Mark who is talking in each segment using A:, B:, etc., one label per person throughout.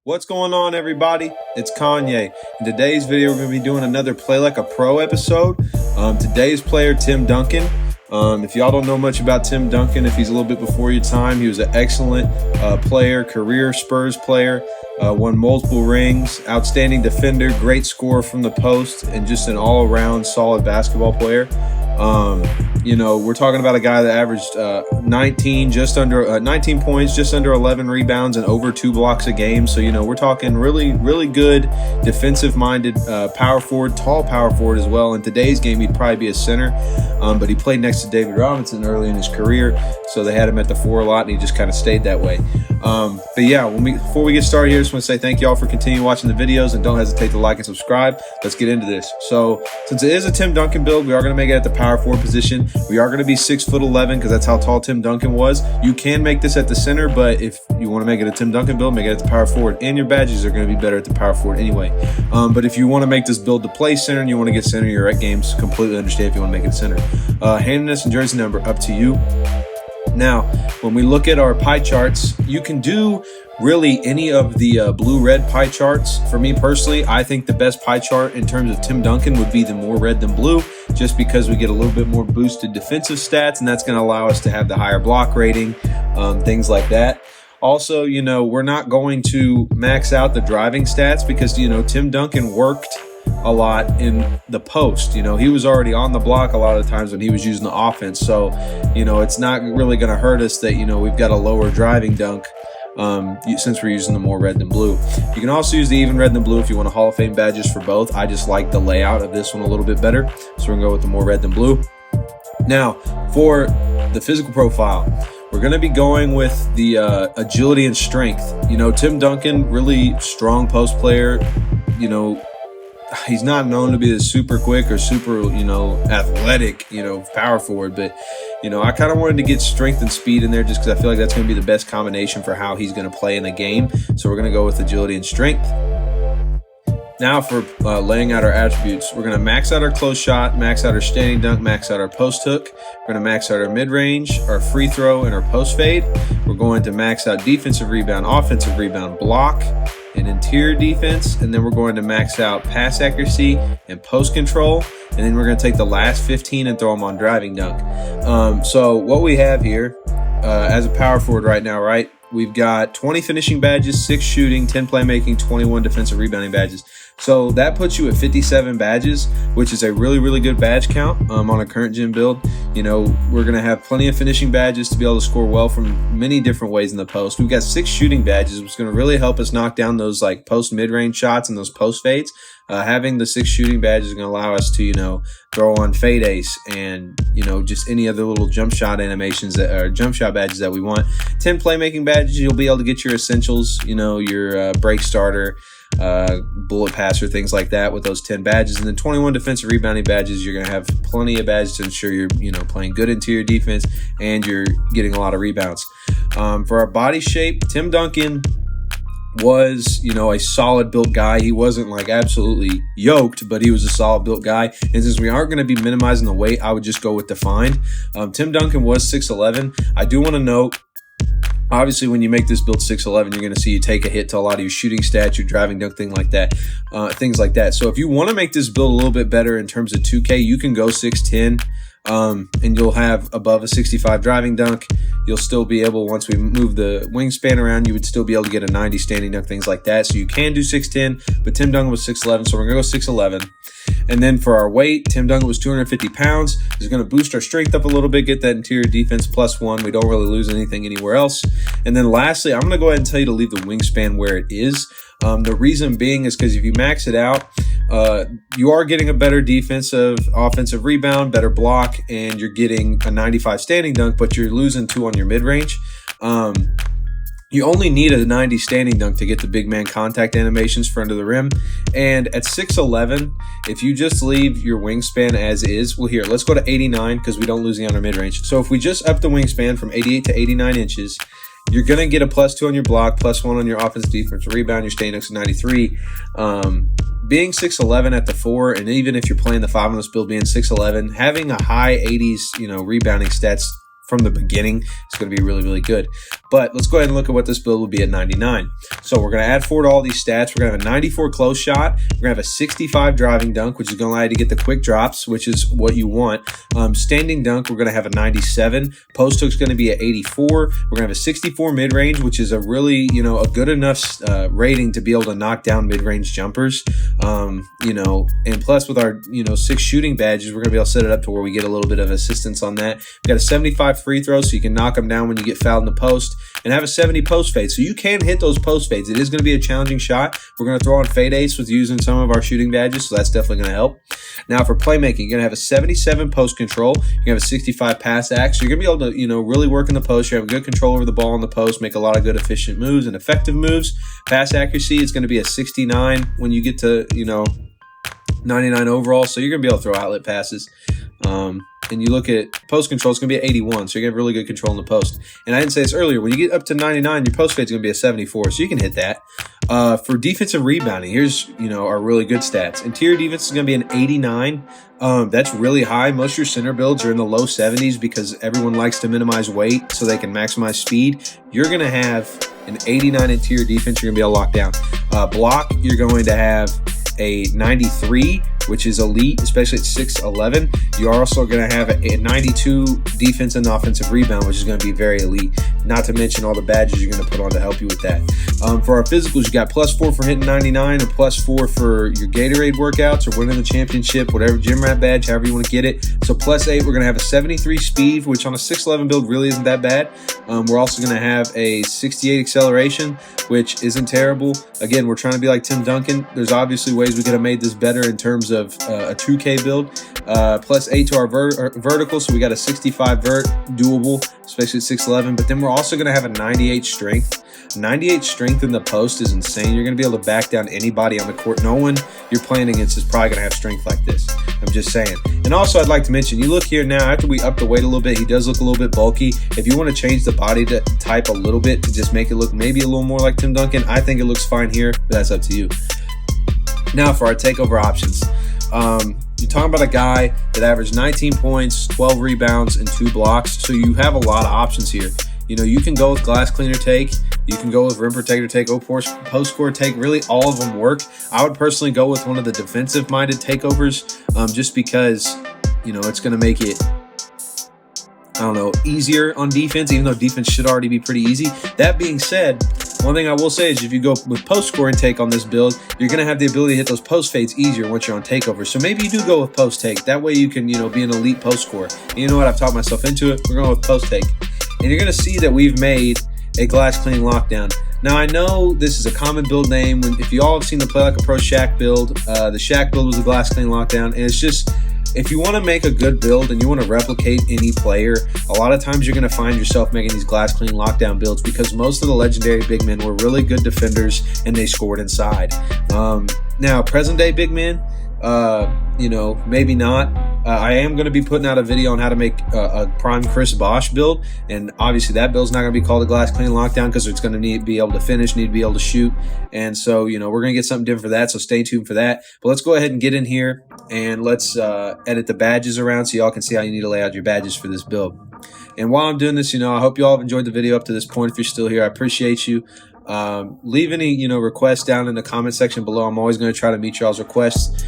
A: What's going on, everybody? It's Kanye. In today's video, we're going to be doing another Play Like a Pro episode. Today's player, Tim Duncan. If y'all don't know much about Tim Duncan, if he's a little bit before your time, he was an excellent player, career Spurs player, won multiple rings, outstanding defender, great scorer from the post, and just an all-around solid basketball player. We're talking about a guy that averaged 19 points, just under 11 rebounds, and over 2 blocks a game. So, we're talking really, really good defensive-minded power forward, tall power forward as well. In today's game, he'd probably be a center, but he played next to David Robinson early in his career, so they had him at the 4 a lot, and he just kind of stayed that way. Before we get started here, I just want to say thank you all for continuing watching the videos, and don't hesitate to like and subscribe. Let's get into this. So, since it is a Tim Duncan build, we are going to make it at the power forward position. We are going to be 6'11" because that's how tall Tim Duncan was. You can make this at the center, but if you want to make it a Tim Duncan build, make it at the power forward, and your badges are going to be better at the power forward anyway. But if you want to make this build to play center and you want to get center, you're at games, completely understand if you want to make it center. Handedness and jersey number, up to you. Now, when we look at our pie charts, you can do really any of the blue-red pie charts. For me personally, I think the best pie chart in terms of Tim Duncan would be the more red than blue, just because we get a little bit more boosted defensive stats, and that's going to allow us to have the higher block rating, things like that. Also, we're not going to max out the driving stats because, Tim Duncan worked a lot in the post. He was already on the block a lot of the times when he was using the offense. So, it's not really going to hurt us that, we've got a lower driving dunk since we're using the more red than blue. You can also use the even red than blue if you want to Hall of Fame badges for both. I just like the layout of this one a little bit better. So we're going to go with the more red than blue. Now, for the physical profile, we're going to be going with the agility and strength. Tim Duncan, really strong post player. He's not known to be the super quick or super, athletic, power forward. But, I kind of wanted to get strength and speed in there just because I feel like that's going to be the best combination for how he's going to play in the game. So we're going to go with agility and strength. Now for laying out our attributes, we're going to max out our close shot, max out our standing dunk, max out our post hook. We're going to max out our mid-range, our free throw, and our post fade. We're going to max out defensive rebound, offensive rebound, block, and interior defense. And then we're going to max out pass accuracy and post control. And then we're going to take the last 15 and throw them on driving dunk. So what we have here as a power forward right now, right? We've got 20 finishing badges, 6 shooting, 10 playmaking, 21 defensive rebounding badges. So that puts you at 57 badges, which is a really, really good badge count on a current gym build. We're going to have plenty of finishing badges to be able to score well from many different ways in the post. We've got 6 shooting badges, which is going to really help us knock down those like post mid-range shots and those post fades. Having the 6 shooting badges is going to allow us to, throw on fade ace and, just any other little jump shot animations or jump shot badges that we want. 10 playmaking badges, you'll be able to get your essentials, your break starter, bullet passer, things like that with those 10 badges. And then 21 defensive rebounding badges, you're going to have plenty of badges to ensure you're, playing good interior defense and you're getting a lot of rebounds. For our body shape, Tim Duncan was, a solid built guy. He wasn't like absolutely yoked, but he was a solid built guy. And since we aren't going to be minimizing the weight, I would just go with defined. Tim Duncan was 6'11". I do want to note, obviously, when you make this build 6'11", you're going to see you take a hit to a lot of your shooting stats, your driving dunk, things like that. So if you want to make this build a little bit better in terms of 2K, you can go 6'10", and you'll have above a 65 driving dunk. You'll still be able, once we move the wingspan around, you would still be able to get a 90 standing dunk, things like that. So you can do 6'10", but Tim Duncan was 6'11", so we're going to go 6'11". And then for our weight, Tim Duncan was 250 pounds. He's going to boost our strength up a little bit, get that interior defense +1. We don't really lose anything anywhere else. And then lastly, I'm going to go ahead and tell you to leave the wingspan where it is. The reason being is because if you max it out, you are getting a better defensive, offensive rebound, better block, and you're getting a 95 standing dunk, but you're losing 2 on your mid-range. You only need a 90 standing dunk to get the big man contact animations for under the rim. And at 6'11", if you just leave your wingspan as is, well, here, let's go to 89 because we don't lose the on our mid-range. So if we just up the wingspan from 88 to 89 inches, you're going to get a +2 on your block, +1 on your offensive defense rebound, your standing dunks at 93. Being 6'11" at the 4, and even if you're playing the 5 on this build, being 6'11", having a high 80s, rebounding stats from the beginning, it's going to be really, really good. But let's go ahead and look at what this build will be at 99. So we're going to add 4 to all these stats. We're going to have a 94 close shot. We're going to have a 65 driving dunk, which is going to allow you to get the quick drops, which is what you want. Standing dunk, we're going to have a 97. Post hook's going to be at 84. We're going to have a 64 mid-range, which is a really, a good enough rating to be able to knock down mid-range jumpers. And plus with our, 6 shooting badges, we're going to be able to set it up to where we get a little bit of assistance on that. We got a 75 free throw, so you can knock them down when you get fouled in the post, and have a 70 post fade. So you can hit those post fades. It is going to be a challenging shot. We're going to throw on fade ace with using some of our shooting badges, so that's definitely going to help. Now for playmaking, you're going to have a 77 post control. You're going to have a 65 pass act. So you're going to be able to, really work in the post. You're having good control over the ball in the post, make a lot of good efficient moves and effective moves. Pass accuracy is going to be a 69 when you get to, 99 overall. So you're going to be able to throw outlet passes. And you look at post control, it's going to be at 81. So you're going to have really good control in the post. And I didn't say this earlier. When you get up to 99, your post fade is going to be a 74. So you can hit that. For defensive rebounding, here's, our really good stats. Interior defense is going to be an 89. That's really high. Most of your center builds are in the low 70s because everyone likes to minimize weight so they can maximize speed. You're going to have an 89 interior defense. You're going to be able to lock down. Block, you're going to have a 93, which is elite, especially at 6'11". You're also going to have a 92 defense and offensive rebound, which is going to be very elite. Not to mention all the badges you're going to put on to help you with that. For our physicals, you got +4 for hitting 99 and +4 for your Gatorade workouts or winning the championship, whatever gym rat badge, however you want to get it. So +8, we're going to have a 73 speed, which on a 6'11 build really isn't that bad. We're also going to have a 68 acceleration, which isn't terrible. Again, we're trying to be like Tim Duncan. There's obviously ways we could have made this better in terms of a 2K build. +8 to our vertical, so we got a 65 vert, doable, especially at 6'11. But then we're also going to have a 98 strength. 98 strength in the post is insane. You're going to be able to back down anybody on the court. No one you're playing against is probably going to have strength like this. I'm just saying. And also, I'd like to mention, you look here now, after we up the weight a little bit, he does look a little bit bulky. If you want to change the body type a little bit to just make it look maybe a little more like Tim Duncan, I think it looks fine here, but that's up to you. Now for our takeover options. You're talking about a guy that averaged 19 points, 12 rebounds, and 2 blocks. So you have a lot of options here. You can go with glass cleaner take. You can go with rim protector take, post score take. Really, all of them work. I would personally go with one of the defensive-minded takeovers just because, it's going to make it, easier on defense, even though defense should already be pretty easy. That being said, one thing I will say is if you go with post scoring take on this build, you're going to have the ability to hit those post fades easier once you're on takeover. So maybe you do go with post take. That way you can, be an elite post scorer. And you know what? I've talked myself into it. We're going with post take. And you're going to see that we've made a glass clean lockdown. Now, I know this is a common build name. If you all have seen the Play Like a Pro Shaq build, the Shaq build was a glass clean lockdown. And it's just, if you want to make a good build and you want to replicate any player, a lot of times you're going to find yourself making these glass clean lockdown builds because most of the legendary big men were really good defenders and they scored inside. Now, present day big men, maybe not. I am going to be putting out a video on how to make a prime Chris Bosh build, and obviously that build's not going to be called a glass clean lockdown because it's going to need to be able to finish, need to be able to shoot, and so we're going to get something different for that. So stay tuned for that. But let's go ahead and get in here and let's edit the badges around so y'all can see how you need to lay out your badges for this build. And while I'm doing this, I hope you all have enjoyed the video up to this point. If you're still here, I appreciate you. Leave any requests down in the comment section below. I'm always going to try to meet y'all's requests.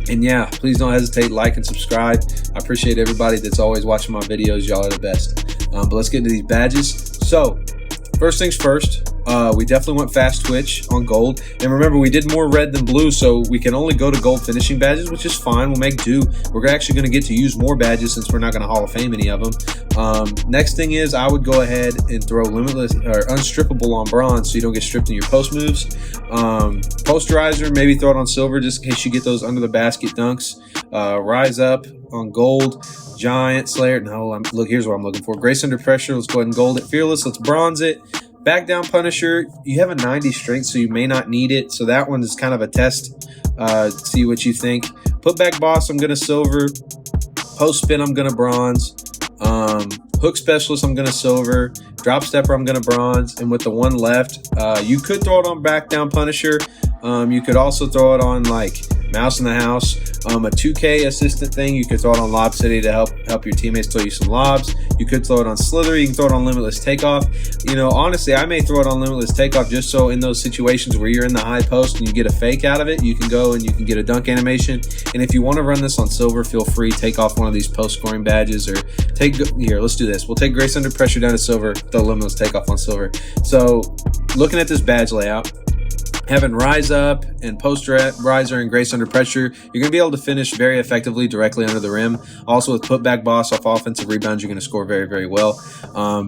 A: And yeah, please don't hesitate, like and subscribe. I appreciate everybody that's always watching my videos. Y'all are the best. But let's get into these badges. So first things first, we definitely went fast twitch on gold. And remember, we did more red than blue, so we can only go to gold finishing badges, which is fine. We'll make do. We're actually going to get to use more badges since we're not going to Hall of Fame any of them. Next thing is I would go ahead and throw limitless or unstrippable on bronze so you don't get stripped in your post moves. Posterizer, maybe throw it on silver just in case you get those under the basket dunks. Rise up on gold. Giant Slayer. No, look, here's what I'm looking for. Grace under pressure. Let's go ahead and gold it. Fearless. Let's bronze it. Back down Punisher. You have a 90 strength, so you may not need it. So that one is kind of a test. See what you think. Put back boss, I'm going to silver. Post spin, I'm going to bronze. Hook specialist, I'm going to silver. Drop stepper, I'm going to bronze. And with the one left, you could throw it on back down Punisher. You could also throw it on like Mouse in the house. A 2K assistant thing, you could throw it on Lob City to help your teammates throw you some lobs. You could throw it on Slither. You can throw it on Limitless Takeoff. You know, honestly, I may throw it on Limitless Takeoff just so in those situations where you're in the high post and you get a fake out of it, you can go and you can get a dunk animation. And if you want to run this on Silver, feel free. Take off one of these post scoring badges, or here, let's do this. We'll take Grace Under Pressure down to Silver, throw Limitless Takeoff on Silver. So looking at this badge layout, having Rise Up and Post Riser and Grace Under Pressure, you're going to be able to finish very effectively directly under the rim. Also with Putback Boss off offensive rebounds, you're going to score very, very well.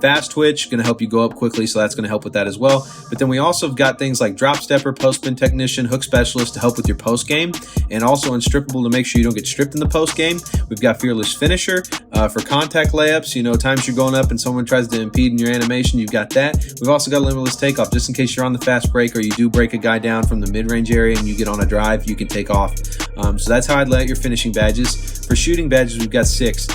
A: Fast Twitch, going to help you go up quickly, so that's going to help with that as well. But then we also have got things like Drop Stepper, Post Spin Technician, Hook Specialist to help with your post game, and also Unstrippable to make sure you don't get stripped in the post game. We've got Fearless Finisher for contact layups. You know, times you're going up and someone tries to impede in your animation, you've got that. We've also got Limitless Takeoff, just in case you're on the fast break or you do break a guy down from the mid-range area and you get on a drive, you can take off. So that's how I'd lay out your finishing badges. For shooting badges, we've got 6.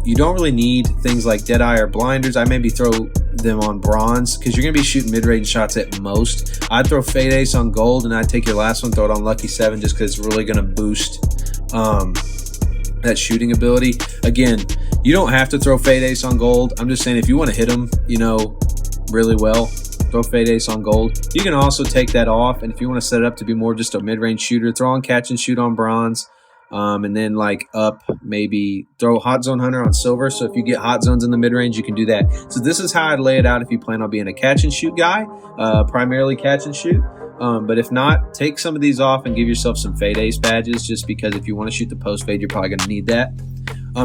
A: You don't really need things like Deadeye or Blinders. I maybe throw them on Bronze because you're going to be shooting mid-range shots at most. I'd throw Fade Ace on Gold, and I'd take your last one, throw it on Lucky 7 just because it's really going to boost that shooting ability. Again, you don't have to throw Fade Ace on Gold. I'm just saying if you want to hit them, you know, really well, throw Fade Ace on Gold. You can also take that off, and if you want to set it up to be more just a mid-range shooter, throw on Catch and Shoot on Bronze, and then like up, maybe throw Hot Zone Hunter on Silver. So if you get hot zones in the mid-range, you can do that. So this is how I'd lay it out if you plan on being a catch and shoot guy, primarily catch and shoot. But if not, take some of these off and give yourself some Fade Ace badges, just because if you want to shoot the post fade, you're probably going to need that.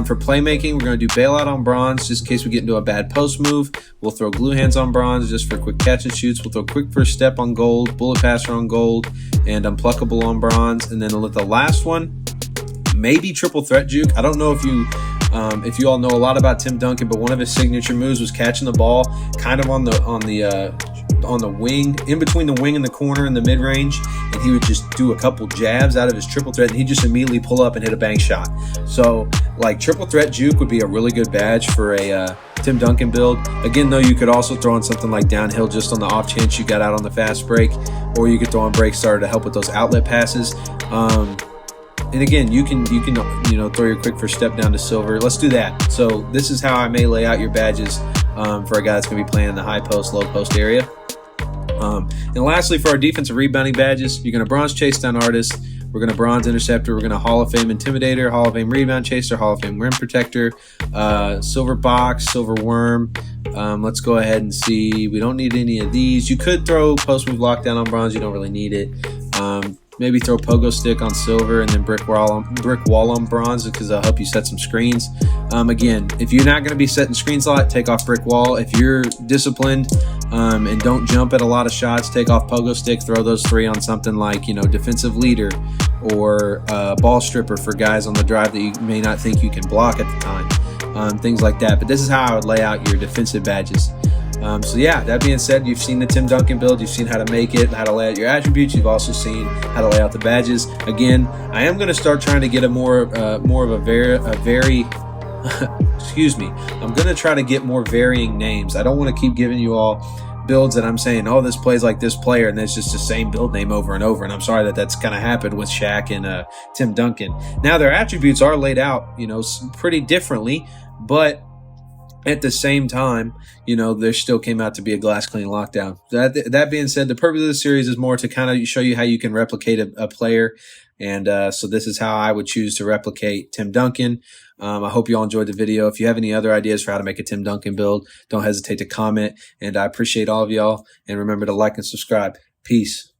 A: For playmaking, we're going to do Bailout on Bronze, just in case we get into a bad post move. We'll throw Glue Hands on Bronze, just for quick catch and shoots. We'll throw Quick First Step on Gold, Bullet Passer on Gold, and Unpluckable on Bronze. And then the last one, maybe Triple Threat Juke. I don't know if you all know a lot about Tim Duncan, but one of his signature moves was catching the ball kind of on the wing, in between the wing and the corner in the mid-range, and he would just do a couple jabs out of his triple threat, and he'd just immediately pull up and hit a bank shot. So like Triple Threat Juke would be a really good badge for a Tim Duncan build. Again, though, you could also throw in something like Downhill just on the off chance you got out on the fast break, or you could throw in Break Starter to help with those outlet passes. And again, you can throw your Quick First Step down to Silver. Let's do that. So this is how I may lay out your badges for a guy that's going to be playing in the high post, low post area. And lastly, for our defensive rebounding badges, you're going to Bronze Chase Down Artist, we're going to Bronze Interceptor, we're going to Hall of Fame Intimidator, Hall of Fame Rebound Chaser, Hall of Fame Rim Protector, Silver Box, Silver Worm. Let's go ahead and see. We don't need any of these. You could throw Post Move Lockdown on Bronze. You don't really need it. Maybe throw Pogo Stick on Silver, and then Brick Wall on Bronze, because they'll help you set some screens. Again, if you're not going to be setting screens a lot, take off Brick Wall. If you're disciplined and don't jump at a lot of shots, take off Pogo Stick. Throw those 3 on something like, Defensive Leader or Ball Stripper for guys on the drive that you may not think you can block at the time. Things like that. But this is how I would lay out your defensive badges. So yeah, that being said, you've seen the Tim Duncan build, you've seen how to make it, how to lay out your attributes, you've also seen how to lay out the badges. Again, I am going to start trying to get a more of a very excuse me, I'm going to try to get more varying names. I don't want to keep giving you all builds that I'm saying, oh, this plays like this player, and it's just the same build name over and over. And I'm sorry that that's kind of happened with Shaq and Tim Duncan. Now their attributes are laid out, pretty differently, but at the same time, there still came out to be a glass clean lockdown. That being said, the purpose of the series is more to kind of show you how you can replicate a player. And so this is how I would choose to replicate Tim Duncan. I hope you all enjoyed the video. If you have any other ideas for how to make a Tim Duncan build, don't hesitate to comment. And I appreciate all of y'all. And remember to like and subscribe. Peace.